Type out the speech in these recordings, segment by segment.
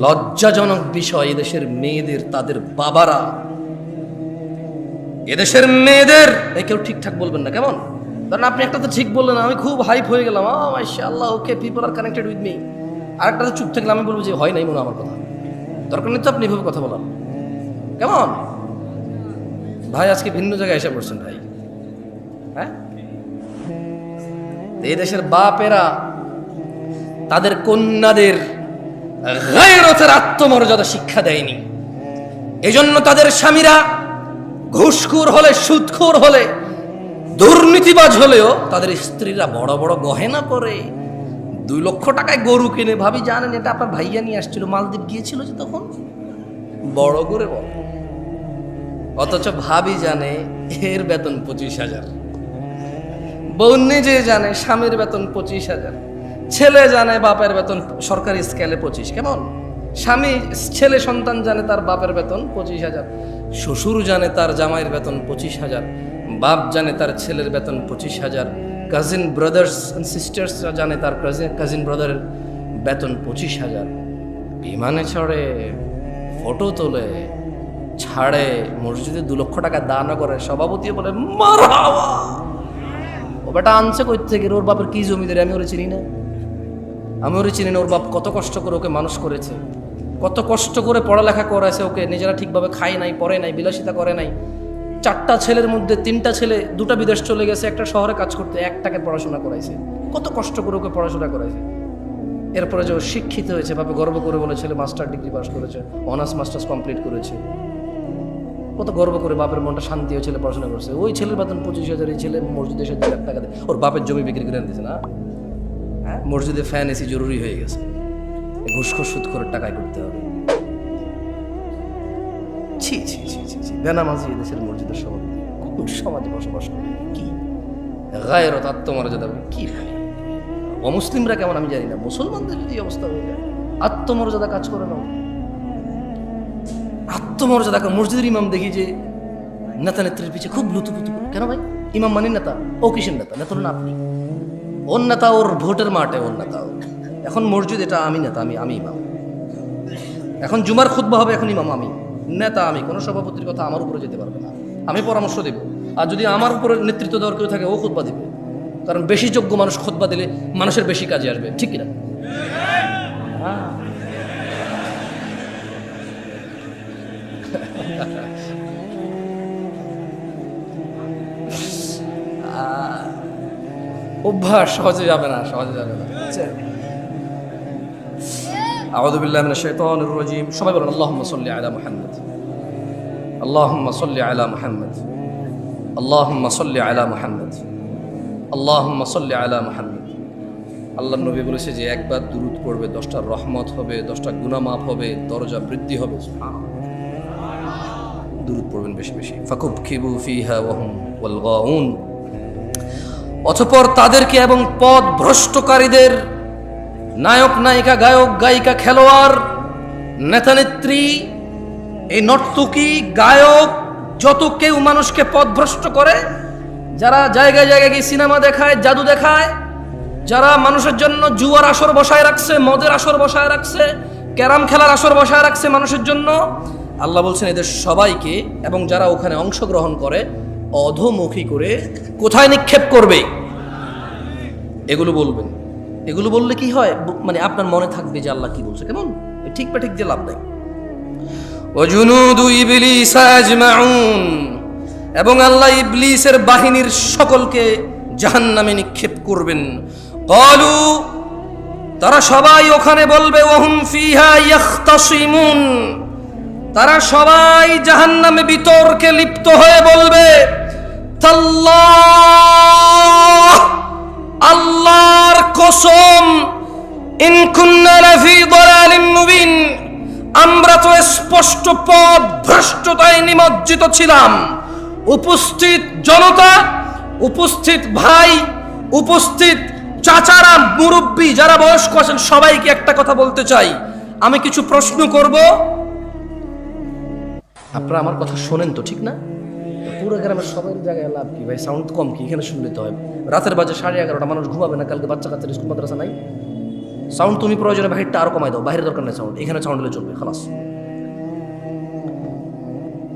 লজ্জাজনক বিষয়, এদেশের মেয়েদের তাদের বাবারা, এদেশের মেয়েদের কেউ ঠিকঠাক বলবেন না, কেমন? কারণ আপনি একটা তো ঠিক বললেন, আমি খুব হাইপ হয়ে গেলাম, মাশাআল্লাহ, okay, people are connected with me. আর একটা তো চুপ থাকলে আমি বলবো যে হয় নাই মনে আমার কথা, দরকার নেই তো আপনি এভাবে কথা বলার, কেমন? ভাই আজকে ভিন্ন জায়গায় এসে পড়ছেন ভাই। হ্যাঁ, এই দেশের বাপেরা তাদের কন্যাদের গায়রতের আত্মমর্যাদা শিক্ষা দেয়নি, এজন্য তাদের স্বামীরা ঘুষখোর হলে, সুদখোর হলে, দুর্নীতিবাজ হলেও তাদের স্ত্রীরা বড় বড় গহেনা পরে, 2 লক্ষ টাকায় গরু কিনে। ভাবি জানেন এটা আপনার ভাইয়া নিয়ে আসছিল, মালদ্বীপ গিয়েছিল যে তখন, বড় করে বলে। অথচ ভাবি জানে এর বেতন 25,000, বউ নিজে জানে স্বামীর বেতন 25,000, ছেলে জানে বাপের বেতন সরকারি স্কেলে 25, কেমন? স্বামী, ছেলে সন্তান জানে তার বাপের বেতন 25,000, শ্বশুর জানে তার জামাইয়ের বেতন 25,000, বাপ জানে তার ছেলের বেতন 25,000, কাজিন ব্রাদার্স অ্যান্ড সিস্টার্স জানে তার কাজিন ব্রাদারের বেতন 25,000। বিমানে চড়ে, ফটো তোলে, ছাড়ে, মসজিদে 2 লক্ষ টাকা দান করে, সভাপতি বলে মারহাবা। ও বেটা আনছে কই থেকে? ওর বাপের কি জমিদারি আমি ওরে চিনি না, ওর বাপ কত কষ্ট করে ওকে মানুষ করেছে, কত কষ্ট করে পড়ালেখা করাইছে ওকে, নিজেরা ঠিকভাবে খায় নাই, পড়ে নাই, বিলাসিতা করে নাই। 4টা ছেলের মধ্যে 3টা ছেলে, 2টা বিদেশ চলে গেছে, একটা শহরে কাজ করতে, 1 টাকায় পড়াশোনা করাইছে, কত কষ্ট করে ওকে পড়াশোনা করাইছে। এরপরে যে শিক্ষিত হয়েছে, বাপে গর্ব করে বলে ছেলে মাস্টার ডিগ্রি পাস করেছে, অনার্স মাস্টার্স কমপ্লিট করেছে, কত গর্ব করে বাপের মনটা শান্তি হয়ে ছেলে পড়াশোনা করছে। ওই ছেলের বেতন 25,000, এই ছেলে মসজিদে এসে 2 লাখ টাকা দেয়, ওর বাপের জমি বিক্রি করে দিয়েছে না? হ্যাঁ, মসজিদে ফ্যান এসি জরুরি হয়ে গেছে, ঘুষখোর সুদ করে টাকায় করতে হবে। ছি ছি ছি ছি ছি, বেনামাজি এদেশের মসজিদের সভাপতি কোন সমাজে বসবাস করে? কি গায়রত, আত্মমর্যাদা কি ভাই? অমুসলিমরা কেমন আমি জানি না, মুসলমানদের যদি অবস্থা হয়ে যায়, আত্মমর্যাদা কাজ করে না, আত্মমর্যাদা। মসজিদের ইমাম দেখি যে নেতা নেত্রীর পিছিয়ে খুব লুতুপুতু, কেন ভাই? ইমাম মানে নেতা, ও কিসের নেতা? নেতা না আপনি, ওর নেতা ওর ভোটের মাঠে, ওর নেতা। এখন মসজিদ এটা আমি নেতা, আমি ইমাম। এখন জুমার খুতবা হবে, এখন ইমাম আমি, নেতা আমি, কোনো সভাপতির কথা আমার উপরে যেতে পারবে না, আমি পরামর্শ দেব। আর যদি আমার উপরে নেতৃত্ব দেওয়ার কেউ থাকে, ও খুতবা দিবে, কারণ বেশি যোগ্য মানুষ খুতবা দিলে মানুষের বেশি কাজে আসবে, ঠিক কিনা? অভ্যাস সহজে যাবে না, আউযু বিল্লাহি মিনাশ শাইতানির রাজীম। সবাই বলেন আল্লাহুম্মা সাল্লি আলা মুহাম্মদ, আল্লাহুম্মা সাল্লি আলা মুহাম্মদ, আল্লাহুম্মা সাল্লি আলা মুহাম্মদ, আল্লাহুম্মা সাল্লি আলা মুহাম্মদ। আল্লাহর নবী বলেছে যে একবার দুরূদ পড়বে 10টা রহমত হবে, 10টা গুনাহ মাফ হবে, দরজা বৃদ্ধি হবে। দুরূদ পড়বেন বেশি বেশি। ফাকুবকিবু ফিহা ওয়া হুম ওয়াল গাউন। অতঃপর তাদেরকে এবং পথ ভ্রষ্টকারীদের, নায়ক নায়িকা, গায়ক গায়িকা, খেলোয়াড়, নেতানেত্রী, এই নর্তকী, গায়ক, যত কেউ মানুষকে পথভ্রষ্ট করে, যারা জায়গায় জায়গায় গিয়ে সিনেমা দেখায়, জাদু দেখায়, যারা মানুষের জন্য জুয়ার আসর বসায় রাখছে, মদের আসর বসায় রাখছে, ক্যারাম খেলার আসর বসায় রাখছে মানুষের জন্য, আল্লাহ বলছেন এদের সবাইকে এবং যারা ওখানে অংশগ্রহণ করে অধোমুখী করে কোথায় নিক্ষেপ করবে? এগুলো বলবেন। এগুলো বললে কি হয়, মানে আপনার মনে থাকবে যে আল্লাহ কি বলছে, কেমন? ঠিক বা ঠিক যে লাভ নাই। ওয়াজুনুদু ইবলিস আজমাউন, এবং আল্লাহ ইবলিসের বাহিনীর সকলকে জাহান্নামে নিক্ষেপ করবেন। ক্বালু, তারা সবাই ওখানে বলবে, ওয়াহুম ফিহা ইয়াখতাসিমুন, তারা সবাই জাহান্নামে বিতর্কে লিপ্ত হয়ে বলবে, তাল্লাহ, আল্লাহর কসম, ইন কুন্না লাফি দালালিম মুবিন, আমরা তো স্পষ্ট পথ ভ্রষ্টতায় নিমজ্জিত ছিলাম। উপস্থিত জনতা, উপস্থিত ভাই, উপস্থিত চাচারা, মুরব্বী যারা বয়স্ক আছেন, সবাইকে একটা কথা বলতে চাই। আমি কিছু প্রশ্ন করব, আপনারা আমার কথা শোনেন তো, ঠিক না? পুরো গ্রামের সবাই জায়গায় লাভ কি ভাই? সাউন্ড কম কি? এখানে শুনলে তো হয়। রাতের বাজে 11:30, মানুষ ঘুমাবে না, কালকে বাচ্চা কাচ্চার স্কুল মাদ্রাসা নাই। সাউন্ড তুমি প্রয়োজনে বাহিরটা আরো কমাই দাও, বাহিরের দরকার নেই সাউন্ড, এখানে সাউন্ড হলে চলবে, খালাস।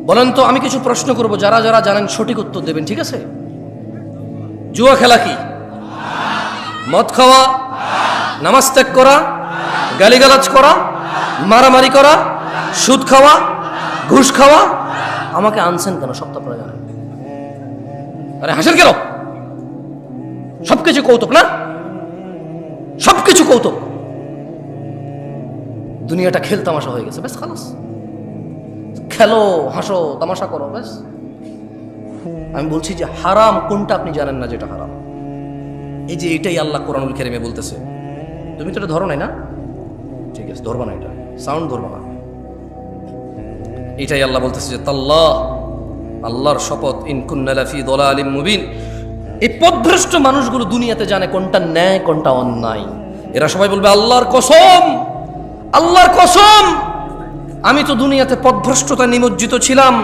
বলেন তো, আমি কিছু প্রশ্ন করব, যারা যারা জানেন সঠিক উত্তর দেবেন, ঠিক আছে? জুয়া খেলা কি? মদ খাওয়া, নামাজ ত্যাগ করা, গালিগালাজ করা, মারামারি করা, সুদ খাওয়া, ঘুষ খাওয়া। আমাকে আনছেন কেন? সব তো আপনারা জানেন। আরে হাসেন কেন? সবকিছু কৌতুক না? সবকিছু কৌতুক। দুনিয়াটা খেল তামাশা হয়ে গেছে, ব্যাস খালাস। খেলো, হাসো, তামাশা করো, ব্যাস। আমি বলছি যে হারাম কোনটা আপনি জানেন না যেটা হারাম? এই যে এটাই আল্লাহ কোরআনুল কারীমে বলতেছে। তুমি তো এটা ধরো নাই না? ঠিক আছে, ধরবা না, এটা সাউন্ড ধরবা না। এটাই আল্লাহ বলতেছে যে তাল্লাহ, আল্লাহর শপথ, ইন কুন্না লাফি দালালিম মুবিন। এই পথভ্রষ্ট মানুষগুলো দুনিয়াতে জানে কোনটা ন্যায় কোনটা অন্যায়। এরা সবাই বলবে আল্লাহর কসম, আল্লাহর কসম, আমি তো দুনিয়াতে পথভ্রষ্টতা নিমজ্জিত ছিলাম।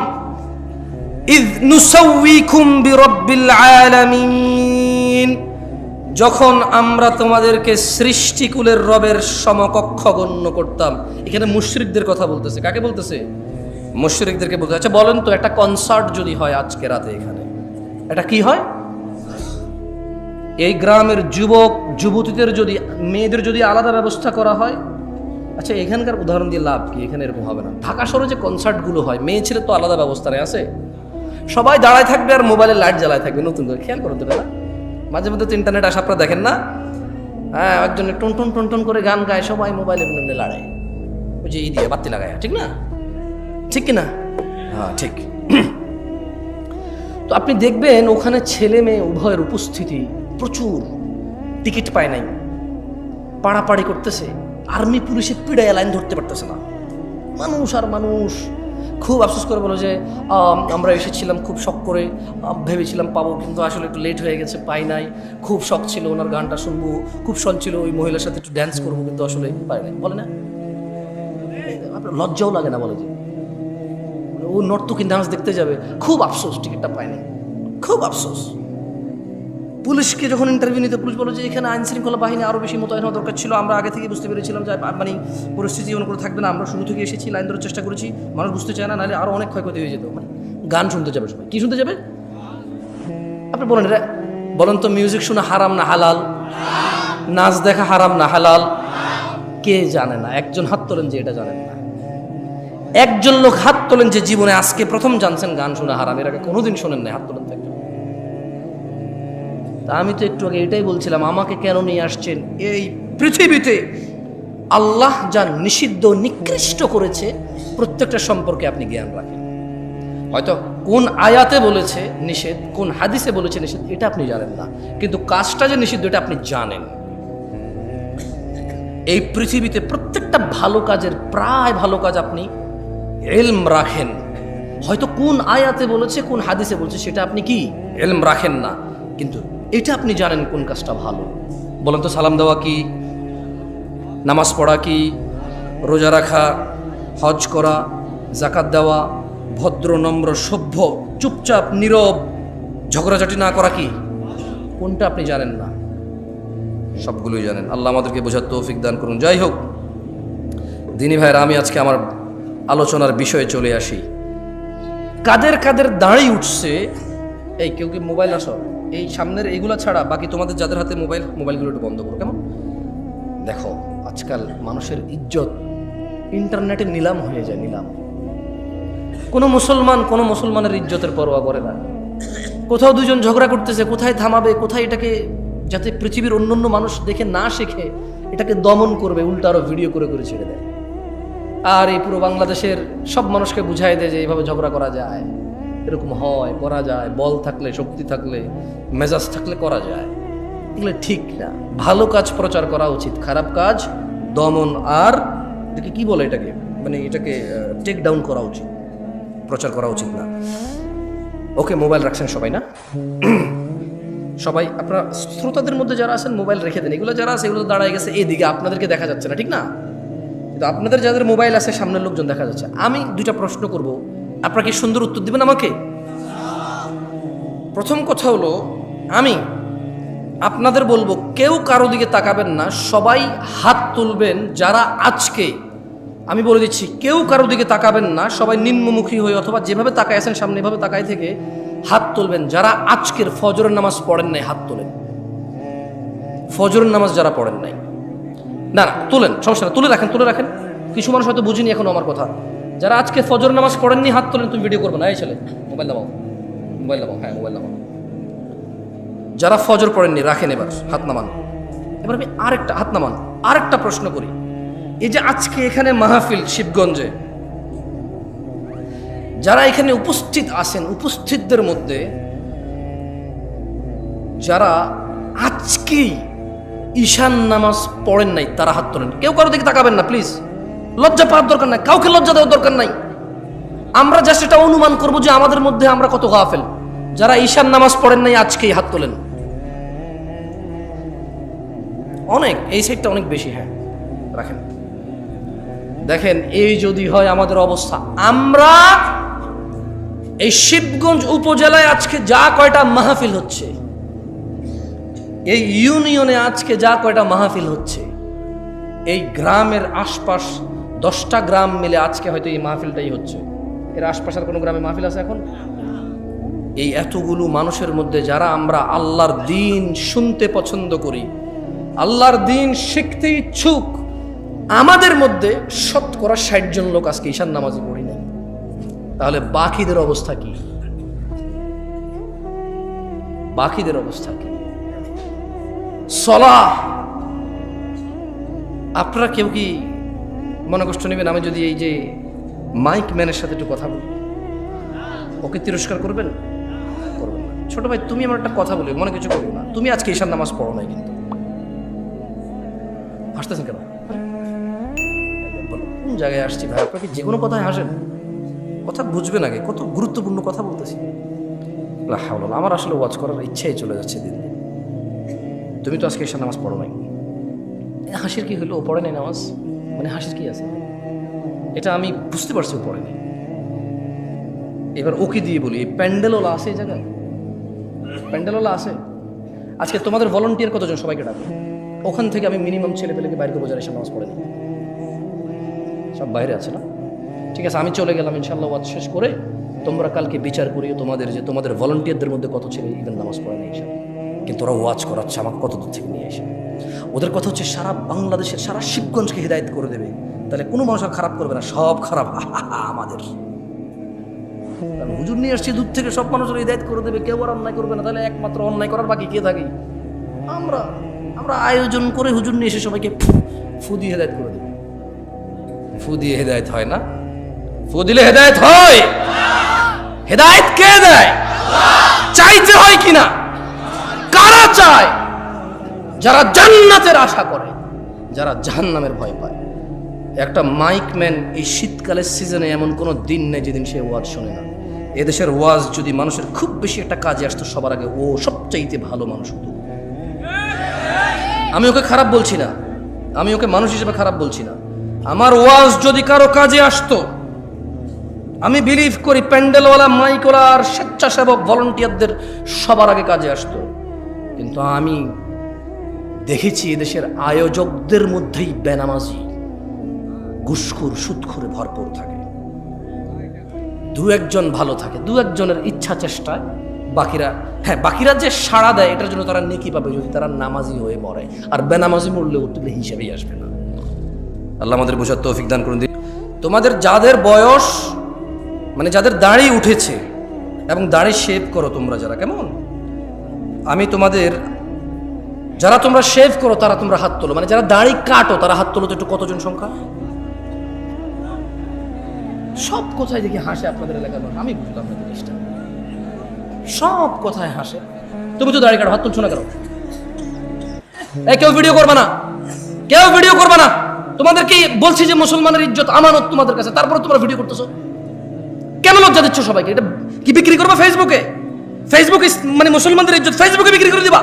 ইয নুসাউইকুম বিরাব্বিল আলামিন, যখন আমরা তোমাদেরকে সৃষ্টিকুলের রবের সমকক্ষ গণ্য করতাম। এখানে মুশরিকদের কথা বলতেছে। কাকে বলতেছে? মুশরিকদেরকে বলতে। আচ্ছা বলেন তো, একটা কনসার্ট যদি হয় আজকে রাতে এখানে, এটা কি হয়? এই গ্রামের যুবক যুবতীদের যদি, মেয়েদের যদি আলাদা ব্যবস্থা করা হয়, আচ্ছা এখানকার উদাহরণ দিয়ে লাভ কি? এখানে এরকম হবে না। ঢাকা শহরে যে কনসার্টগুলো হয়, মেয়ে ছেলে তো আলাদা ব্যবস্থা নেই, আছে? সবাই দাঁড়ায় থাকবে আর মোবাইলে লাইট জ্বালায় থাকবে। নতুন করে খেয়াল করতে না, মাঝে মধ্যে তো ইন্টারনেট আসা আপনারা দেখেন না? হ্যাঁ, একজনে টন টন টন টন করে গান গায়, সবাই মোবাইলে লড়ায়, ওই যে ই দিয়ে বাতি লাগায়, ঠিক না? ঠিক কিনা? হ্যাঁ ঠিক। তো আপনি দেখবেন ওখানে ছেলে মেয়ে উভয়ের উপস্থিতি প্রচুর, টিকিট পায় নাই, পাড়াপাড়ি করতেছে, আর্মি পুলিশে পিড়ায় লাইন ধরতে পারতেছে না, মানুষ আর মানুষ। খুব আফসোস করে বলো যে আমরা এসেছিলাম খুব শখ করে, ভেবেছিলাম পাবো, কিন্তু আসলে একটু লেট হয়ে গেছে, পাই নাই। খুব শখ ছিল ওনার গানটা শুনবো, খুব শখ ছিল ওই মহিলার সাথে একটু ড্যান্স করবো, কিন্তু আসলে পাই নাই। বলে না, আপনার লজ্জাও লাগে না? বলে যে ও নর্তকী ডান্স দেখতে যাবে, খুব আফসোস টিকিটটা পায়নি, খুব আফসোস। পুলিশকে যখন ইন্টারভিউ নিতে, পুলিশ বলো যে এখানে আইন শৃঙ্খলা বাহিনী আরও বেশি মোতায়েন হওয়া দরকার ছিল, আমরা আগে থেকে বুঝতে পেরেছিলাম যে মানে পরিস্থিতি এমন করে থাকবে না, আমরা শুরু থেকে এসেছি, লাইন ধরার চেষ্টা করেছি, মানুষ বুঝতে চায় না, নাহলে আরও অনেক ক্ষয়ক্ষতি হয়ে যেত। মানে গান শুনতে যাবে সবাই, কি শুনতে যাবে? আপনি বলেন, এটা বলেন তো, মিউজিক শোনা হারাম না হালাল? নাচ দেখা হারাম না হালাল? কে জানে না? একজন হাত তোলেন যে এটা জানেন না। একজন লোক হাত তোলেন যে জীবনে আজকে প্রথম জানছেন গান শোনা হারাম, এর আগে কোনোদিন শোনেন নাই, হাত তোলেন তো একজন। তা আমি তো একটু আগে এটাই বলছিলাম, আমাকে কেন নিয়ে আসছেন এই পৃথিবীতে? আল্লাহ যা নিষিদ্ধ নিকৃষ্ট করেছে প্রত্যেকটা সম্পর্কে আপনি জ্ঞান রাখেন। হয়তো কোন আয়াতে বলেছে নিষেধ, কোন হাদিসে বলেছে নিষেধ, এটা আপনি জানেন না, কিন্তু কাজটা যে নিষিদ্ধ এটা আপনি জানেন। এই পৃথিবীতে প্রত্যেকটা ভালো কাজের, প্রায় ভালো কাজ আপনি ইলম রাখেন। হয়তো কোন আয়াতে বলেছে, কোন হাদিসে বলেছে, সেটা আপনি কি ইলম রাখেন না, কিন্তু এটা আপনি জানেন কোন কাজটা ভালো। বলেন তো, সালাম দেওয়া কি? নামাজ পড়া কি? রোজা রাখা, হজ করা, যাকাত দেওয়া, ভদ্র নম্র সভ্য চুপচাপ নীরব ঝগড়াঝাটি না করা কি? কোনটা আপনি জানেন না? সবগুলোই জানেন। আল্লাহ আমাদেরকে বোঝার তৌফিক দান করুন। যাই হোক দিনী ভাইরা, আমি আজকে আমার আলোচনার বিষয়ে চলে আসি। কাদের কাদের দাঁড়িয়ে উঠছে? এই কেউ কি মোবাইল আসো, এই সামনের এইগুলা ছাড়া বাকি তোমাদের যাদের হাতে মোবাইলগুলো একটু বন্ধ করো, কেমন? দেখো আজকাল মানুষের ইজ্জত ইন্টারনেটে নিলাম হয়ে যায়, নিলাম। কোনো মুসলমানের ইজ্জতের পরোয়া করে না। কোথাও দুজন ঝগড়া করতেছে, কোথায় থামাবে, কোথায় এটাকে, যাতে পৃথিবীর অন্যান্য মানুষ দেখে না শেখে, এটাকে দমন করবে, উল্টা আরো ভিডিও করে করে ছেড়ে দেয়। আর এই পুরো বাংলাদেশের সব মানুষকে বুঝাই দেয় যে এইভাবে ঝগড়া করা যায়, এরকম হয়, করা যায়, বল থাকলে, শক্তি থাকলে, মেজাজ থাকলে করা যায়। এগুলো ঠিক না। ভালো কাজ প্রচার করা উচিত, খারাপ কাজ দমন, আর এটাকে কি বলে, এটাকে মানে এটাকে টেক ডাউন করা উচিত, প্রচার করা উচিত না। ওকে, মোবাইল রাখছেন সবাই না? সবাই আপনারা শ্রোতাদের মধ্যে যারা আছেন মোবাইল রেখে দেন। এগুলো যারা আছে এগুলো দাঁড়ায় গেছে এদিকে, আপনাদেরকে দেখা যাচ্ছে না, ঠিক না? কিন্তু আপনাদের যাদের মোবাইল আছে সামনের লোকজন দেখা যাচ্ছে। আমি দুইটা প্রশ্ন করব, আপনারা কি সুন্দর উত্তর দিবেন আমাকে? প্রথম কথা হলো, আমি আপনাদের বলবো, কেউ কারো দিকে তাকাবেন না, সবাই হাত তুলবেন যারা আজকে, আমি বলে দিচ্ছি, কেউ কারো দিকে তাকাবেন না, সবাই নিম্নমুখী হয়ে অথবা যেভাবে তাকায় আছেন সামনে এভাবে তাকায় থেকে হাত তুলবেন যারা আজকের ফজরের নামাজ পড়েন নাই। হাত তোলেন ফজরের নামাজ যারা পড়েন নাই। না না, তোলেন, সমস্যা না, তুলে রাখেন, তুলে রাখেন। কিছু মানুষ হয়তো বুঝিনি এখন আমার কথা। যারা আজকে ফজর নামাজ পড়েননি হাত তোলেন। তুমি ভিডিও করবে না, এই ছেলে মোবাইল নামাও, মোবাইল নামাও, হ্যাঁ মোবাইল নামাও। যারা ফজর পড়েননি রাখেন, এবার হাত নামান। এবার আমি আরেকটা হাত নামান, আরেকটা প্রশ্ন করি। এই যে আজকে এখানে মাহফিল শিবগঞ্জে, যারা এখানে উপস্থিত আছেন, উপস্থিতদের মধ্যে যারা আজকেই ঈশান নামাজ পড়েন নাই তারা হাত তোলেন। কেউ কারো দিকে তাকাবেন না প্লিজ, লজ্জা পাওয়ার দরকার নাই, কাউকে লজ্জা দেওয়ার দরকার নাই। আমরা জাস্ট এটা অনুমান করবো যে আমাদের মধ্যে আমরা কত গাফেল। যারা ঈশান নামাজ পড়েন নাই আজকেই হাত তোলেন। অনেক, এই সাইডটা অনেক বেশি, হ্যাঁ রাখেন। দেখেন, এই যদি হয় আমাদের অবস্থা, আমরা এই শিবগঞ্জ উপজেলায় আজকে যা কয়টা মাহফিল হচ্ছে, এই ইউনিয়নে আজকে যা কয়টা মাহফিল হচ্ছে, এই গ্রামের আশপাশ 10টা গ্রাম মিলে আজকে হয়তো এই মাহফিলটাই হচ্ছে। এর আশপাশের কোনো গ্রামে মাহফিল আছে এখন? এই এতগুলো মানুষের মধ্যে যারা আমরা আল্লাহর দ্বীন শুনতে পছন্দ করি, আল্লাহর দ্বীন শিখতে ইচ্ছুক, আমাদের মধ্যে 60% জন লোক আজকে ঈশান নামাজই পড়ি নাই। তাহলে বাকিদের অবস্থা কি? বাকিদের অবস্থা কি? সলাহ, আপনারা কেউ কি মনে কষ্ট নেবেন আমি যদি এই যে মাইক ম্যানের সাথে একটু কথা বলি? ওকে তিরস্কার করবেন? করবেন না। ছোট ভাই, তুমি আমার একটা কথা বলি, মনে কিছু করবো না। তুমি আজকে ঈশান নামাজ পড়ো নাই, কিন্তু হাসতেছেন কেন? কোন জায়গায় আসছি ভাই? আপনাকে যে কোনো কথায় হাসেন, কথা বুঝবেন আগে, কত গুরুত্বপূর্ণ কথা বলতেছি। আমার আসলে ওয়াচ করার ইচ্ছাই চলে যাচ্ছে দিন দিন। তুমি তো আজকে ঈশান নামাজ পড়ো নাই, হাসির কি হলো? ও পড়ে নাই নামাজ, মানে হাসির কি আছে? এটা আমি বুঝতে পারছি ও পড়ে নাই। এবার ওকে দিয়ে বলি, এই প্যান্ডেলওয়ালা আছে এই জায়গায়? প্যান্ডেলওয়ালা আছে? আজকে তোমাদের ভলান্টিয়ার কতজন? সবাইকে ডাকো। ওখান থেকে আমি মিনিমাম ছেলে পেলেকে বাইরে করবো যারা ঈশান নামাজ পড়ে নি। সব বাইরে আছে না? ঠিক আছে, আমি চলে গেলাম। ইনশাল্লাহ ওয়াজ শেষ করে তোমরা কালকে বিচার করিও তোমাদের, যে তোমাদের ভলান্টিয়ারদের মধ্যে কত ছেলে ইভেন নামাজ পড়ে নাই ঈশান, কিন্তু ওরা ওয়াজ করাচ্ছে আমাকে কত দূর থেকে নিয়ে এসে। ওদের কথা হচ্ছে সারা বাংলাদেশের, সারা শিবগঞ্জকে হিদায়ত করে দেবে। তাহলে কোনো মানুষ আর খারাপ করবে না, সব খারাপ আমাদের। হুজুর নিয়ে আসছে দূর থেকে, সব মানুষের হিদায়ত করে দেবে, কেউ আর অন্যায় করবে না। তাহলে একমাত্র অন্যায় করার বাকি কে থাকে? আমরা। আমরা আয়োজন করে হুজুর নিয়ে এসে সবাইকে ফু দিয়ে হেদায়ত করে দেবে। ফু দিয়ে হেদায়ত হয় না? ফু দিলে হেদায়ত হয়? হেদায়ত কে দেয়? চাইতে হয় কিনা? কারা চায়? যারা জান্নাতের আশা করে, যারা জাহান্নামের ভয় পায়। একটা মাইকম্যান এই শীতকালের সিজনে এমন কোনো দিন নেই যেদিন সে ওয়াজ শোনে না। এদেশের ওয়াজ যদি মানুষের খুব বেশি একটা কাজে আসতো, সবার আগে ও সবচাইতে ভালো মানুষ হতো। আমি ওকে খারাপ বলছি না, আমি ওকে মানুষ হিসেবে খারাপ বলছি না। আমার ওয়াজ যদি কারো কাজে আসতো, আমি বিলিভ করি প্যান্ডেলওয়ালা, মাইকওয়ালা আর স্বেচ্ছাসেবক ভলান্টিয়ারদের সবার আগে কাজে আসতো। কিন্তু আমি দেখেছি এদেশের আয়োজকদের মধ্যেই বেনামাজি, ঘুষখোর, সুদখোরে ভরপুর থাকে। দু একজন ভালো থাকে, দু একজনের ইচ্ছা চেষ্টায়, বাকিরা, হ্যাঁ বাকিরা যে সাড়া দেয় এটার জন্য তারা নেকি পাবে যদি তারা নামাজি হয়ে মরে। আর বেনামাজি মরলে উঠলে হিসেবেই আসবে না। আল্লাহ আমাদের বোঝার তৌফিক দান করুন। তোমাদের যাদের বয়স, মানে যাদের দাড়ি উঠেছে এবং দাড়ি শেভ করো তোমরা যারা, কেমন, আমি তোমাদের, যারা তোমরা শেভ করো তারা তোমরা হাত তোলো। মানে যারা দাড়ি কাটো তারা হাত তোলো তো একটু, কতজন সংখ্যা? সব কথায় দেখি হাসে আপনাদের এলাকার মানুষ, আমি বুঝলাম না জিনিসটা। সব কথায় হাসে। তুমি তো দাড়ি কাটো, হাত তুলছো না কেন? এই কেউ ভিডিও করবে না, কেউ ভিডিও করবে না। তোমাদেরকে বলছি যে মুসলমানের ইজ্জত আমানত তোমাদের কাছে, তারপর তোমরা ভিডিও করতেছো কেন? লজ্জা দিচ্ছ সবাইকে। এটা কি বিক্রি করবা ফেসবুকে? ফেসবুকে মানে মুসলমানদের ইজ্জত ফেসবুকে বিক্রি করে দিবা?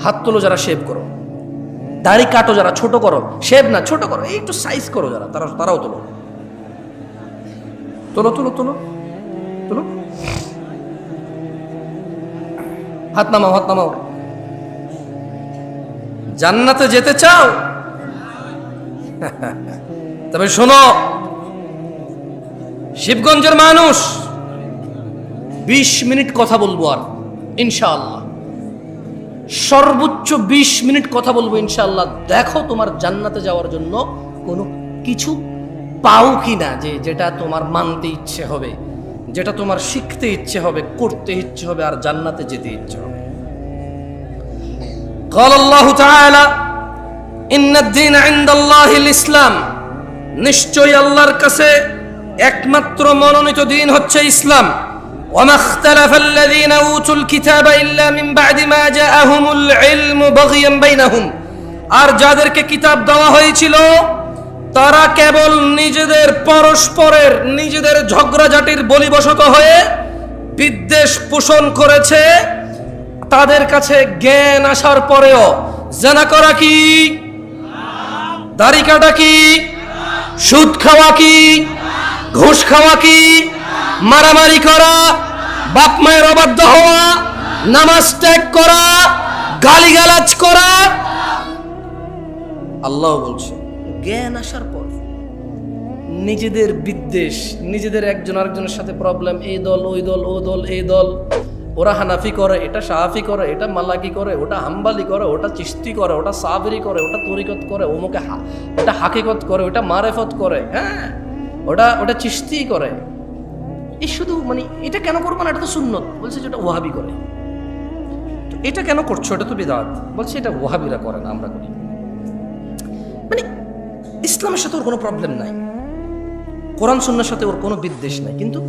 হাত তোলো যারা শেভ করো, দাড়ি কাটো যারা, ছোট করো, শেভ না ছোট করো, এই একটু সাইজ করো যারা, তারাও তোলো, তোলো তোলো তোলো তোলো। হাত নামাও, হাত নামাও। জান্নাতে যেতে চাও? তবে শোনো, শিবগঞ্জের মানুষ 20 মিনিট কথা বলবো, আর ইনশাআল্লাহ সর্বোচ্চ 20 মিনিট কথা বলবো ইনশাআল্লাহ। দেখো তোমার জান্নাতে যাওয়ার জন্য কোনো কিছু পাও কিনা, যেটা তোমার মানতে ইচ্ছে হবে, যেটা তোমার শিখতে ইচ্ছে হবে, করতে ইচ্ছে হবে, আর জান্নাতে যেতে ইচ্ছে হবে। قال الله تعالى إن الدين عند الله الإسلام, নিশ্চয়ই আল্লাহর কাছে একমাত্র মনোনীত দিন হচ্ছে ইসলাম। وما اختلف الذين أوتوا الكتاب إلا من بعد ما جاءهم العلم بغيا بينهم, আর যাদেরকে কিতাব দেওয়া হয়েছিল তারা কেবল নিজেদের পরস্পরের নিজেদের ঝগড়াঝাটির বলিবশত হয়ে বিদ্বেষ পোষণ করেছে। তাদের কাছে জ্ঞান আসার পরেও জানা করা কি, দাড়ি কাটা কি, সুদ খাওয়া কি, ঘুষ খাওয়া কি, মারামারি করা, বাপ মায়ের অবাধ্য হওয়া, নামাজ ত্যাগ করা, গালিগালাজ করা। আল্লাহ বলছে জ্ঞান আসার পর নিজেদের বিদ্বেষ, নিজেদের একজন আরেকজনের সাথে প্রবলেম, এই দল ওই দল, ও দল এই দল, ওরা হানাফি করে, এটা শাহাফি করে, এটা মালাকি করে, ওটা হাম্বালি করে, ওটা চিশতি করে, ওটা সাবরি করে, ওটা তরিকত করে, ওমুকে ওটা হাকিকত করে, ওটা মারেফত করে, হ্যাঁ ওটা চিশতি করে। এই শুধু মানে এটা কেন করবো না, এটা তো সুন্নত। বলছে যেটা ওয়াহাবি করে। তো এটা কেন করছো, এটা তো বিদআত। বলছে এটা ওয়াহাবিরা করে না, আমরা করি। মানে ইসলামের সাথে ওর কোনো প্রবলেম নাই, কোরআন সুন্নাহর সাথে ওর কোনো বিদ্বেষ নাই, কিন্তু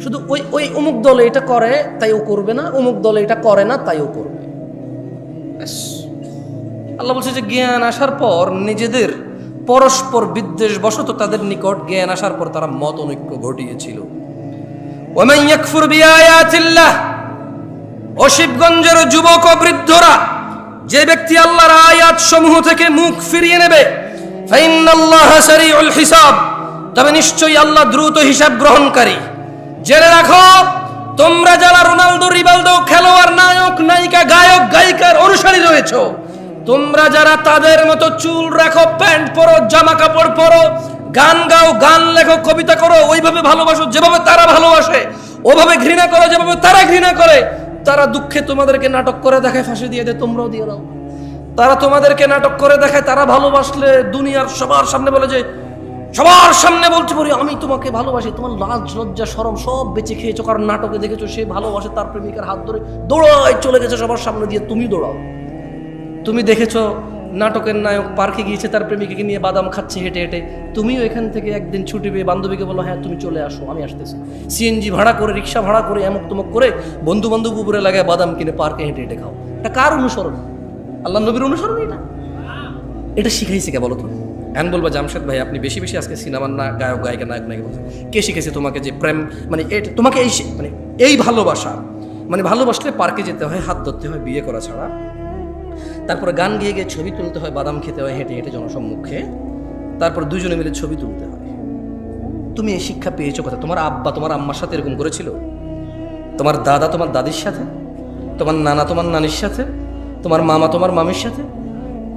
শুধু ওই অমুক দলে এটা করে তাই ও করবে না, অমুক দলে এটা করে না তাই ও করবে। আল্লাহ বলছে যে জ্ঞান আসার পর নিজেদের পরস্পর বিদ্বেষ বশত তাদের নিকট জ্ঞান আসার পর তারা মত অনৈক্য ঘটিয়েছিল। ওয়ামান ইয়াকফুর বিআয়াতিল্লাহ, ও শিবগঞ্জের যুবক ও বৃদ্ধরা, যে ব্যক্তি আল্লাহর আয়াত সমূহ থেকে মুখ ফিরিয়ে নেবে, ফাইন্নাল্লাহা সারিউল হিসাব, তবে নিশ্চয়ই আল্লাহ দ্রুত হিসাব গ্রহণকারী। জেনে রাখো, তোমরা যারা রোনালদো, রিভালদো, খেলোয়াড়, নায়ক, নায়িকা, গায়ক, গায়িকার অনুসারী রয়েছো, তোমরা যারা তাদের মতো চুল রাখো, প্যান্ট পরো, জামা কাপড় পরো, গান গাও, গান লেখো, কবিতা করো, ওইভাবে ভালোবাসো যেভাবে তারা ভালোবাসে, ওভাবে ঘৃণা করো যেভাবে তারা ঘৃণা করে, তারা দুঃখে তোমাদেরকে নাটক করে দেখায়, ফাঁসি দিয়ে দেয়, তোমরাও দিয়ে দাও। তারা তোমাদেরকে নাটক করে দেখায়, তারা ভালোবাসলে দুনিয়ার সবার সামনে বলে যে, সবার সামনে বলতে পারি আমি তোমাকে ভালোবাসি, তোমার লাজ লজ্জা শরম সব বেঁচে খেয়েছো, কারণ নাটকে দেখেছো সে ভালোবাসে, তার প্রেমিকার হাত ধরে দৌড়ায় চলে গেছে সবার সামনে দিয়ে, তুমি দৌড়াও। তুমি দেখেছো নাটকের নায়ক পার্কে গিয়েছে, তার প্রেমিকাকে নিয়ে বাদাম খাচ্ছে হেঁটে হেঁটে, তুমিও এখান থেকে একদিন ছুটি পেয়ে বান্ধবীকে বলো হ্যাঁ তুমি চলে আসো, আমি আসতেছি। সিএনজি ভাড়া করে, রিক্সা ভাড়া করে, এমক তমক করে বন্ধু বান্ধব উপরে লাগায় বাদাম কিনে পার্কে হেঁটে হেঁটে খাও। এটা কার অনুসরণ? আল্লাহ নবীর অনুসরণ? এটা শিখাইছে কে বলো তো? এখন বলবা জামশেদ ভাই আপনি বেশি বেশি আজকে সিনেমার না গায়ক গায়িকা নায়ক নায়িকা বলছেন। কে শিখেছে তোমাকে যে প্রেম মানে তোমাকে এই ভালোবাসা, মানে ভালোবাসলে পার্কে যেতে হয়, হাত ধরতে হয়, বিয়ে করা ছাড়া, তারপরে গান গিয়ে গিয়ে ছবি তুলতে হয়, বাদাম খেতে হয় হেঁটে হেঁটে জনসম্মুখে, তারপর দুজনে মিলে ছবি তুলতে হয়। তুমি এই শিক্ষা পেয়েছো কোথায়? তোমার আব্বা তোমার আম্মার সাথে এরকম করেছিল? তোমার দাদা তোমার দাদির সাথে? তোমার নানা তোমার নানির সাথে? তোমার মামা তোমার মামির সাথে?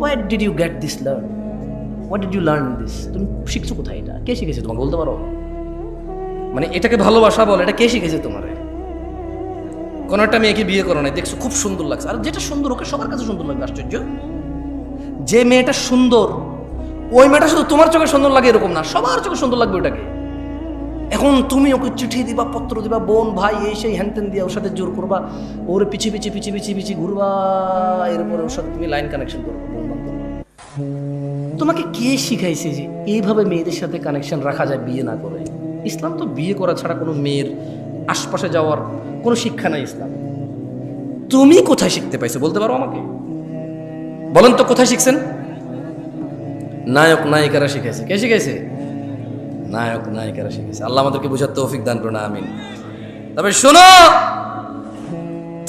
Where did you get this learn? What did you learn this? তুমি শিখছো কোথায় এটা? কে শিখেছে তোমাকে বলতে পারো? মানে এটাকে ভালোবাসা বলে, এটা কে শিখেছে তোমারে? কোনো একটা মেয়েকে বিয়ে করো নাই, দেখছো খুব সুন্দর লাগছে, আর যেটা সুন্দর ওকে সবার কাছে সুন্দর লাগবে। আশ্চর্য, যে মেয়েটা সুন্দর ওই মেয়েটা শুধু তোমার চোখে সুন্দর লাগে এরকম না, সবার চোখে সুন্দর লাগবে ওটাকে। এখন তুমি ওকে চিঠি দিবা, পত্র দিবা, বোন ভাই এই সেই হ্যানতেন দিয়া ওর সাথে জোর করবা, ওর পিছিয়ে পিছিয়ে পিছিয়ে পিছিয়ে পিছিয়ে ঘুরবা, এরপরে ওর সাথে তুমি লাইন কানেকশন করবা, তোমাকে কে শিখাইছে যে এইভাবে মেয়েদের সাথে কানেকশন রাখা যায় বিয়ে না করে? ইসলাম তো বিয়ে করা ছাড়া কোনো মেয়ের আশপাশে যাওয়ার কোনো শিক্ষা নাই ইসলাম। তুমি কোথায় শিখতে পাইছো বলতে পারো আমাকে? বলেন তো কোথায় শিখছেন? নায়ক নায়িকারা শিখাইছে। কে শিখাইছে? নায়ক নায়িকারা শিখেছে। আল্লাহ আমাদেরকে বুঝার তৌফিক দান করুন, আমিন। তবে শোনো,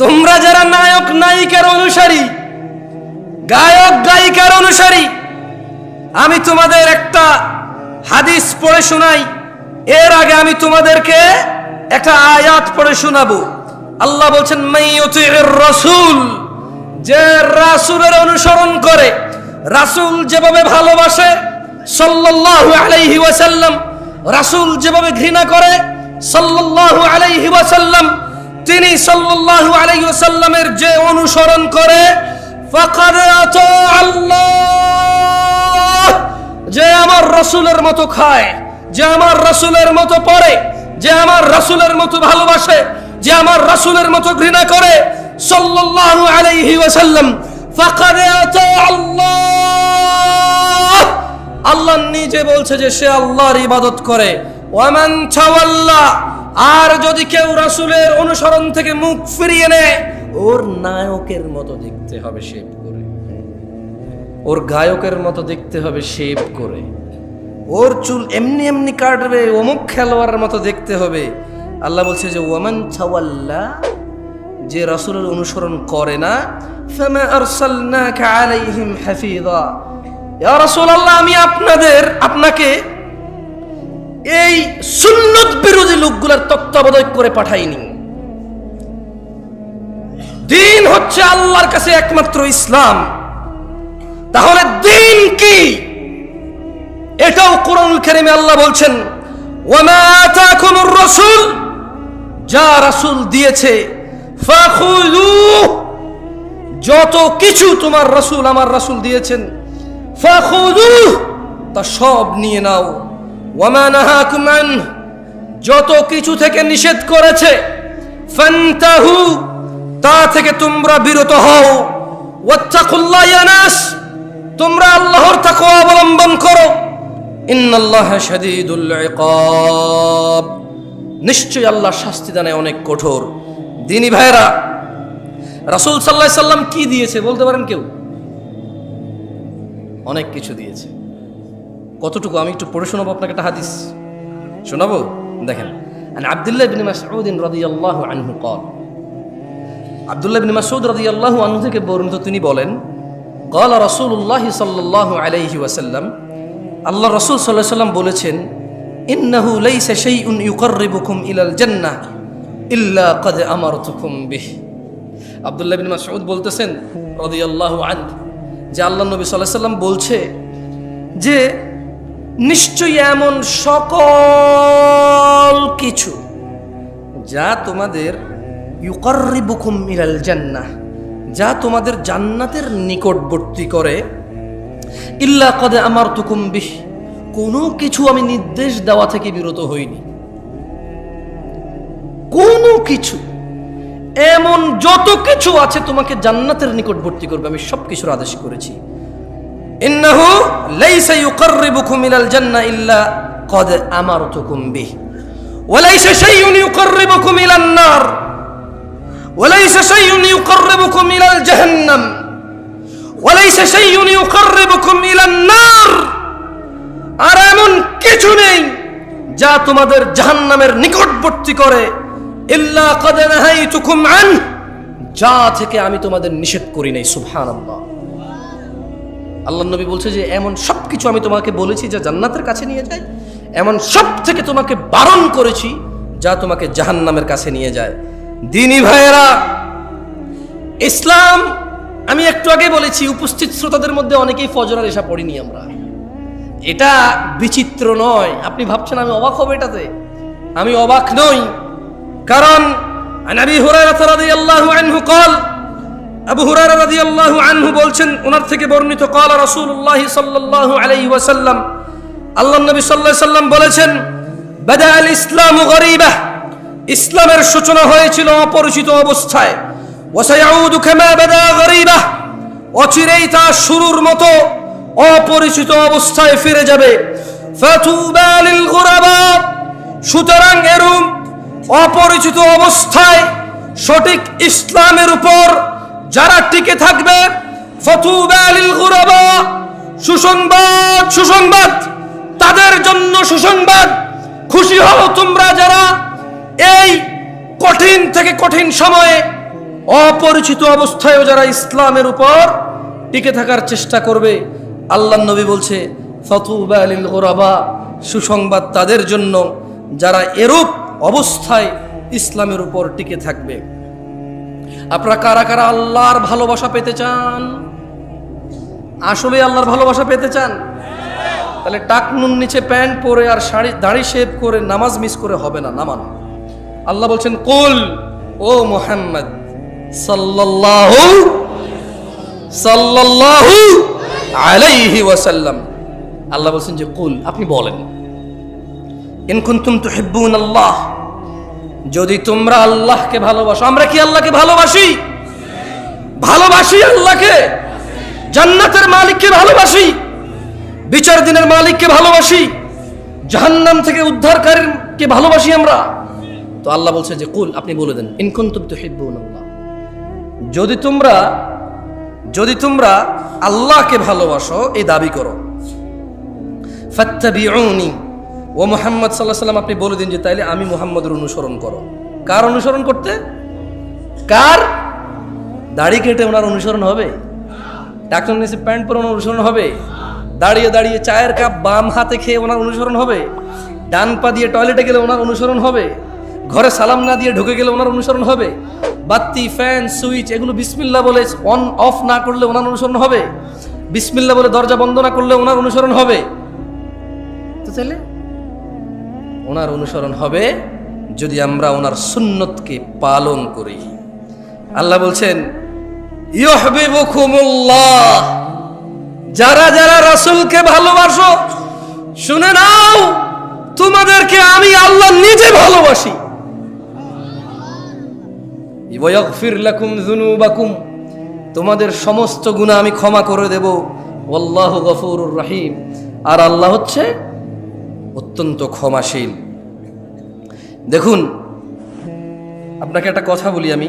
তোমরা যারা নায়ক নায়িকার অনুসারী, গায়ক গায়িকার অনুসারী, আমি তোমাদের একটা হাদিস পড়ে শোনাই। এর আগে আমি তোমাদেরকে একটা আয়াত পড়ে শোনাবো। আল্লাহ বলছেন মাইয়ুতির রাসূল, যে রাসূলের অনুসরণ করে, রাসূল যেভাবে ভালোবাসে সাল্লাল্লাহু আলাইহি ওয়াসাল্লাম, রাসূল যেভাবে ঘৃণা করে সাল্লাল্লাহু আলাইহি ওয়াসাল্লাম, তিনি সাল্লাল্লাহু আলাইহি ওয়াসাল্লামের যে অনুসরণ করে ফাকাদ আতা আল্লাহ, যে আমার রাসূলের মতো খায়, যে আমার রাসূলের মতো পড়ে, যে আমার রাসূলের মতো ভালোবাসে, যে আমার রাসূলের মতো ঘৃণা করে সাল্লাল্লাহু আলাইহি ওয়াসাল্লাম, ফাকাদ আতা আল্লাহ, আল্লাহ নিজে বলছে যে সে আল্লাহর ইবাদত করে। ওয়ামান তাওয়াল্লা, আর যদি কেউ রাসূলের অনুসরণ থেকে মুখ ফিরিয়ে নেয়, ওর নায়কের মতো দেখতে হবে শেভ করে, ওর গায়কের মতো দেখতে হবে শেভ করে, ওর চুল এমনি এমনি কাটবে, অমুক খেলোয়াড়ের মতো দেখতে হবে। আল্লাহ বলছে যে ওয়ামান তাওয়াল্লা, যে রাসূলের অনুসরণ করে না, ফামা আরসালনাকা আলাইহিম হাফিযা, ইয়া রাসূলুল্লাহ আমি আপনাকে এই সুন্নত বিরোধী লোকগুলোর তত্ত্বাবধায়ক করে পাঠাইনি। দিন হচ্ছে আল্লাহর কাছে একমাত্র ইসলাম, তাহলে দিন কি? এটাও কোরআনুল কারীমে আল্লাহ বলছেন ওয়ামা আতাকুমুর রাসূল, যা রাসূল দিয়েছে ফাখুযুহু, যত কিছু তোমার রাসূল আমার রাসূল দিয়েছেন, ফাখুযুহু, তা সব নিয়ে নাও। ওয়ামা নাহাকুম আনহু, যত কিছু থেকে নিষেধ করেছে, ফান্তাহু, তা থেকে তোমরা বিরত হও। ওয়াত্তাকুল্লাহ ইয়া নাস, তোমরা আল্লাহর তাকওয়া অবলম্বন করো। ইন্নাল্লাহা শাদীদুল ইকাব, নিশ্চয়ই আল্লাহ শাস্তি দানে অনেক কঠোর। দিনী ভাইরা, রাসূল সাল্লাল্লাহু আলাইহি সাল্লাম কি দিয়েছে বলতে পারেন কেউ? অনেক কিছু দিয়েছে। কতটুকু আমি একটু পড়ে শোনাবো আপনাকে, একটা হাদিস শোনাবো। দেখেন, আন আব্দুল্লাহ ইবনে মাসউদ রাদিয়াল্লাহু আনহু قال, আব্দুল্লাহ ইবনে মাসউদ রাদিয়াল্লাহু আনহু থেকে বর্ণিত, তিনি বলেন قال রাসূলুল্লাহ সাল্লাল্লাহু আলাইহি ওয়াসাল্লাম, আল্লাহ রাসূল সাল্লাল্লাহু আলাইহি ওয়াসাল্লাম বলেছেন, ইন্নাহু লাইসা শাইউন ইউকাররিবুকুম ইলাল জান্নাহ ইল্লা ক্বাদ আমারতুকুম বিহি। আব্দুল্লাহ ইবনে মাসউদ বলতেছেন রাদিয়াল্লাহু আনহু যে আল্লাহ নবী সাল্লাল্লাহু আলাইহি ওয়াসাল্লাম বলছে যে নিশ্চয়ই এমন সকল কিছু যা তোমাদের ইউকাররিবুকুম ইলাল জান্নাহ, যা তোমাদের জান্নাতের নিকটবর্তী করে, ইল্লা ক্বাদ আমারতুকুম বিহি, কোনো কিছু আমি নির্দেশ দেওয়া থেকে বিরত হইনি। কোনো কিছু, এমন যত কিছু আছে তোমাকে জান্নাতের নিকটবর্তী করবে, আমি সব কিছুর আদেশ করেছি। ইন্নাহু লাইসা ইউকাররিবুকুম ইলাল জান্নাহ ইল্লা ক্বাদ আমারতুকুম বিহি ওয়া লাইসা শাইউন ইউকাররিবুকুম ইলান নার ওয়া লাইসা শাইউন ইউকাররিবুকুম ইলাল জাহান্নাম ওয়া লাইসা শাইউন ইউকাররিবুকুম ইলান নার, আর এমন কিছু নেই যা তোমাদের জাহান্নামের নিকটবর্তী করে, ইল্লা ক্বাদ নাহাইতুকুম আন, যা থেকে আমি তোমাদের নিষেধ করি নাই। সুবহানাল্লাহ। আল্লাহ নবী বলছে যে এমন সব কিছু আমি তোমাকে বলেছি যা জান্নাতের কাছে নিয়ে যায়, এমন সব থেকে তোমাকে বারণ করেছি যা তোমাকে জাহান্নামের কাছে নিয়ে যায়। দিনী ভাইয়েরা, ইসলাম, আমি একটু আগে বলেছি, উপস্থিত শ্রোতাদের মধ্যে অনেকেই ফজরের এশা পড়িনি আমরা। এটা বিচিত্র নয়, আপনি ভাবছেন আমি অবাক হব এটাতে, আমি অবাক নই। কারণ আবু হুরায়রা রাদিয়াল্লাহু আনহু قال, আবু হুরায়রা রাদিয়াল্লাহু আনহু বলছেন, ওনার থেকে বর্ণিত, قال রাসূলুল্লাহ সাল্লাল্লাহু আলাইহি ওয়াসাল্লাম, আল্লাহর নবী সাল্লাল্লাহু আলাইহি ওয়াসাল্লাম বলেছেন, বাদা আল ইসলামু গরীবা, ইসলামের সূচনা হয়েছিল অপরিচিত অবস্থায়, ওয়া সায়াউদু কামা বাদা গরীবা, অচিরেই তা শুরুর মতো অপরিচিত অবস্থায় ফিরে যাবে। ফাতুবা লিল গুরাবা, সুতরাং এরূপ অপরিচিত অবস্থায় সঠিক ইসলামের উপর যারা টিকে থাকবে, ফাতুবা লিল গুরাবা, সুসংবাদ, সুসংবাদ তাদের জন্য সুসংবাদ। খুশি হও তোমরা যারা এই কঠিন থেকে কঠিন সময়ে অপরিচিত অবস্থায় যারা ইসলামের উপর টিকে থাকার চেষ্টা করবে। আল্লাহর নবী বলছে ফাতুবা লিল গুরাবা, সুসংবাদ তাদের জন্য যারা এরূপ অবস্থায় ইসলামের উপর টিকে থাকবে। আপনারা কারা কারা আল্লাহর ভালোবাসা পেতে চান? আসলে আল্লাহর ভালোবাসা পেতে চান? তাহলে টাকনুন নিচে প্যান্ট পরে আর দাড়ি শেভ করে নামাজ মিস করে হবে না, নামান। আল্লাহ বলছেন কুল, ও মুহাম্মদ সাল্লাল্লাহু আলাইহি ওয়াসাল্লাম, আল্লাহ বলছেন যে কুল, আপনি বলেন, ইন কুনতুম তুহিব্বুনাল্লাহ, যদি তোমরা আল্লাহকে ভালোবাসো। আমরা কি আল্লাহকে ভালোবাসি? ভালোবাসি আল্লাহকে, জান্নাতের মালিককে ভালোবাসি, বিচার দিনের মালিককে ভালোবাসি, জাহান্নাম থেকে উদ্ধারকারীকে ভালোবাসি আমরা। তো আল্লাহ বলছে যে কুল, আপনি বলে দেন, ইন কুনতুম তুহিব্বুনাল্লাহ, যদি তোমরা আল্লাহকে ভালোবাসো, এই দাবি করো, ফাত্তাবিউনি, ও মুহাম্মদ সাল্লাল্লাহু আলাইহি ওয়াসাল্লাম, আপনি বলে দিন যে তাইলে আমি মুহাম্মদের অনুসরণ করো। কার অনুসরণ করতে? কার? দাড়ি কেটে ওনার অনুসরণ হবে? টাকনুন নিচে প্যান্ট পরে ওনার অনুসরণ হবে? দাঁড়িয়ে দাঁড়িয়ে চায়ের কাপ বাম হাতে খেয়ে ওনার অনুসরণ হবে? ডান পা দিয়ে টয়লেটে গেলে ওনার অনুসরণ হবে? ঘরে সালাম না দিয়ে ঢুকে গেলে ওনার অনুসরণ হবে? বাতি, ফ্যান, সুইচ এগুলো বিসমিল্লাহ বলে অন অফ না করলে ওনার অনুসরণ হবে? বিসমিল্লাহ বলে দরজা বন্ধ না করলে ওনার অনুসরণ হবে? তো তাহলে ওনার অনুসরণ হবে যদি আমরা ওনার সুন্নতকে পালন করি। আল্লাহ বলছেন ইউহিব্বুকুমুল্লাহ, যারা যারা রাসূলকে ভালোবাসো শুনে নাও, তোমাদেরকে আমি আল্লাহ নিজে ভালোবাসি। ওয়া ইয়াগফির লাকুম যুনুবাকুম, তোমাদের সমস্ত গুনাহ আমি ক্ষমা করে দেব। ওয়াল্লাহু গফুরুর রহিম, আর আল্লাহ হচ্ছে অত্যন্ত ক্ষমাশীল। দেখুন, আপনাকে একটা কথা বলি আমি,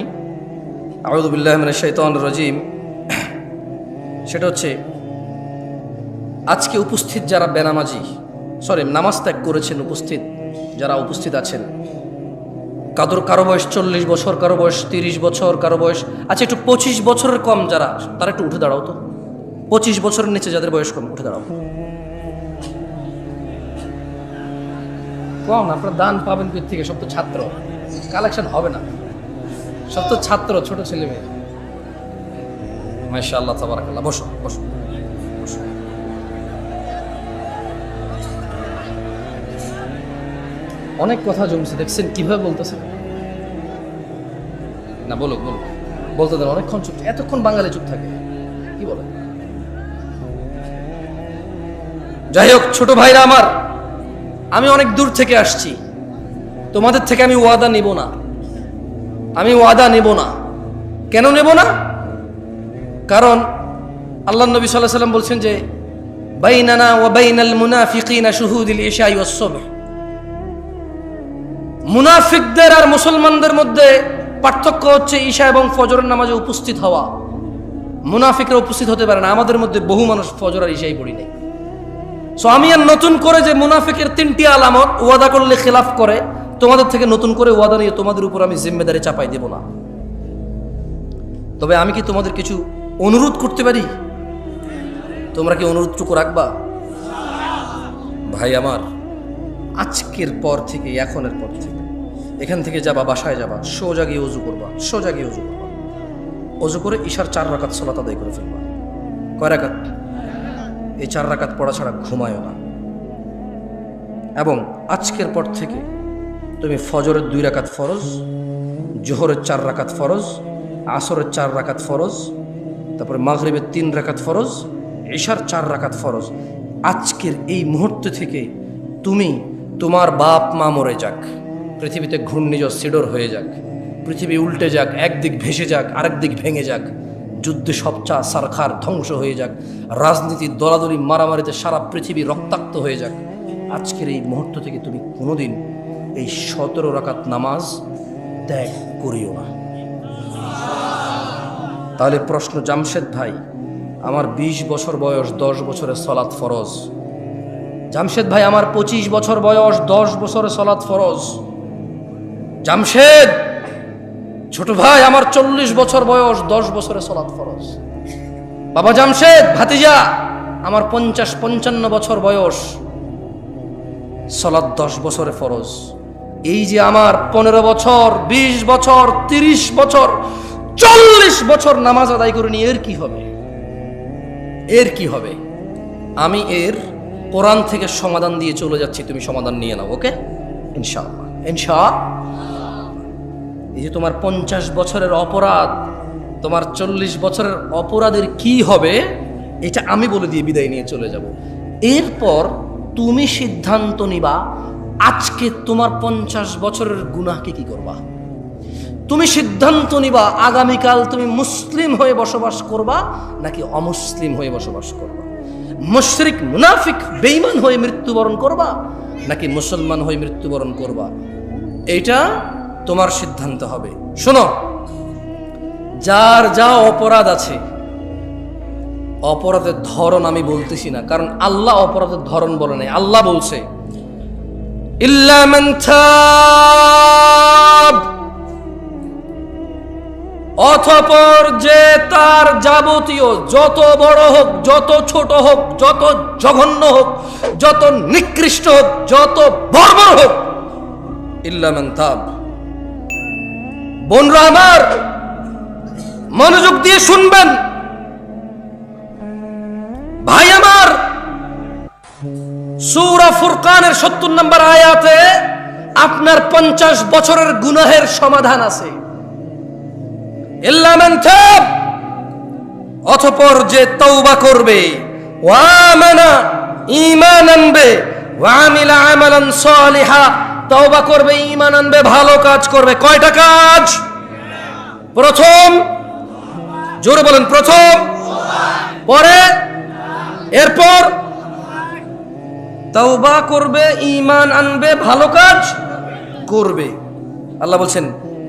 আউযু বিল্লাহি মিনাশ শাইতানির রাজিম। সেটা হচ্ছে, আজকে উপস্থিত যারা বেনামাজি, নামাজ ত্যাগ করেছেন, যারা উপস্থিত আছেন, কারো বয়স 40 বছর, কারো বয়স 30 বছর, কারো বয়স আচ্ছা একটু 25 বছরের কম যারা, তারা একটু উঠে দাঁড়াও তো। 25 বছরের নিচে যাদের বয়স কম, উঠে দাঁড়াও। কম, আপনার দান পাবেন কোথা থেকে? সব তো ছাত্র, কালেকশন হবে না, সব তো ছাত্র, ছোট ছেলে মেয়ে। মাশাআল্লাহ, তাবারাকাল্লাহ। বসো বসো বসো। অনেক কথা জমছে, দেখছেন কিভাবে বলতেছে না? বলো বলতে দেন, অনেকক্ষণ চুপ, এতক্ষণ বাঙালি চুপ থাকে, কি বলে? যাই হোক, ছোট ভাইরা আমার, আমি অনেক দূর থেকে আসছি, তোমাদের থেকে আমি ওয়াদা নিব না। কেন নেব না? কারণ আল্লাহ নবী সাল্লাল্লাহু আলাইহি ওয়াসাল্লাম বলছেন যে বাইনানা ওয়া বাইনাল মুনাফিকিনা শুহুদুল ইশাই ওয়াস সুবহ, মুনাফিকদের আর মুসলমানদের মধ্যে পার্থক্য হচ্ছে ঈশা এবং ফজরের নামাজে উপস্থিত হওয়া। মুনাফিকরা উপস্থিত হতে পারে না, আমাদের মধ্যে বহু মানুষ ফজর আর ঈশাই পড়ি নাই। সো আমি আর নতুন করে যে মুনাফিকের 3টি আলামত, ওয়াদা করলে খেলাফ করে, তোমাদের থেকে নতুন করে ওয়াদা নিয়ে তোমাদের উপর আমি জিম্মেদারি চাপাই দেব না। তবে আমি কি তোমাদের কিছু অনুরোধ করতে পারি? তোমরা কি অনুরোধটুকু রাখবা? ভাই আমার, আজকের পর থেকে, এখনের পর থেকে, এখান থেকে যাবা, বাসায় যাবা, সোজা গিয়ে অজু করবা, অজু করে ঈশার 4 রাকাত সালাত আদায় করে ফেলবা। কয় রাকাত? এই 4 রাকাত পড়া ছাড়া ঘুমায়ও না। এবং আজকের পর থেকে তুমি ফজরের 2 রাকাত ফরজ, জোহরের 4 রাকাত ফরজ, আসরের 4 রাকাত ফরজ, তারপরে মাগরিবের 3 রাকাত ফরজ, ঈশার 4 রাকাত ফরজ, আজকের এই মুহূর্ত থেকে তুমি, তোমার বাপ মা মরে যাক, পৃথিবীতে ঘূর্ণিঝড় সিডর হয়ে যাক, পৃথিবী উল্টে যাক, একদিক ভেসে যাক, আরেক দিক ভেঙে যাক, যুদ্ধে সবচা সারখার ধ্বংস হয়ে যাক, রাজনীতির দলাদলি মারামারিতে সারা পৃথিবী রক্তাক্ত হয়ে যাক, আজকের এই মুহূর্ত থেকে তুমি কোনোদিন এই 17 রাকাত নামাজ ত্যাগ করিও না। তাহলে প্রশ্ন, জামশেদ ভাই, আমার 20 বছর বয়স, 10 বছরের সলাৎ ফরজ। জামশেদ ভাই, আমার 25 বছর বয়স, 10 বছরের সলাৎ ফরজ। জামশেদ ছোট ভাই, আমার 40 বছর বয়স, 10 বছরের সলাৎ ফরজ। বাবা জামশেদ ভাতিজা, আমার 50-55 বছর বয়স, সলাৎ 10 বছরে ফরজ। এই যে আমার 15 বছর, 20 বছর, 30 বছর, 40 বছর নামাজ আদায় করিনি, এর কি হবে? এর কি হবে? আমি এর কোরআন থেকে সমাধান দিয়ে চলে যাচ্ছি, তুমি সমাধান নিয়ে নাও, ওকে? ইনশাআল্লাহ, এই যে তোমার 50 বছরের অপরাধ, তোমার 40 বছরের অপরাধের কি হবে, এটা আমি বলে দিয়ে বিদায় নিয়ে চলে যাব। এরপর তুমি সিদ্ধান্ত নিবা আজকে তোমার 50 বছরের গুনাহকে কি করবা। তুমি সিদ্ধান্ত নিবা আগামীকাল তুমি মুসলিম হয়ে বসবাস করবা নাকি অমুসলিম হয়ে বসবাস করবা, মুশরিক মুনাফিক বেঈমান হয়ে মৃত্যুবরণ করবা নাকি মুসলমান হয়ে মৃত্যুবরণ করবা। এটা তোমার সিদ্ধান্ত হবে। শোনো, যার যা অপরাধ আছে, অপরাধের ধরন আমি বলতেছি না, কারণ আল্লাহ অপরাধের ধরন বলে নাই। আল্লাহ বলছে ইল্লা মান তাব, অতঃপর যে তার যাবতীয় যত বড় হোক, যত ছোট হোক, যত জঘন্য হোক, যত নিকৃষ্ট হোক, যত বর্বর হোক, ইল্লা মান তাব। বোনরা আমার, মনোযোগ দিয়ে শুনবেন, ভাই আমার, সূরা ফুরকানের 70 নম্বর আয়াতে আপনার 50 বছরের গুনাহের সমাধান আছে। ইল্লা মান তাব, অতঃপর যে তওবা করবে, ওয়া আমানা, ঈমান আনবে, ওয়া আমিলা আমালান সালিহা, তওবা করবে, ঈমান আনবে, ভালো কাজ করবে। কয়টা কাজ? প্রথম, জোরে বলেন, প্রথম, পরে, এরপর তওবা করবে, ঈমান আনবে, ভালো কাজ করবে। আল্লাহ বলছেন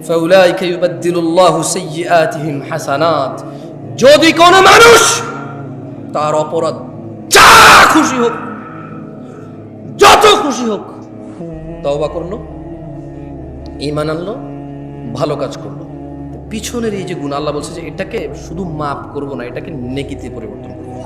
ফাউলাইকা ইউবাদদিলুল্লাহু সাইয়্যাতিহিম হাসানাত। যদি কোন মানুষ তার অপরাধ যা খুশি হোক, যত খুশি হোক, তওবা করলো, ঈমান আনলো, ভালো কাজ করলো, পিছনের এই যে গুনাহ, আল্লাহ বলছে যে এটাকে শুধু মাফ করব না, এটাকে নেকিতে পরিবর্তন করব।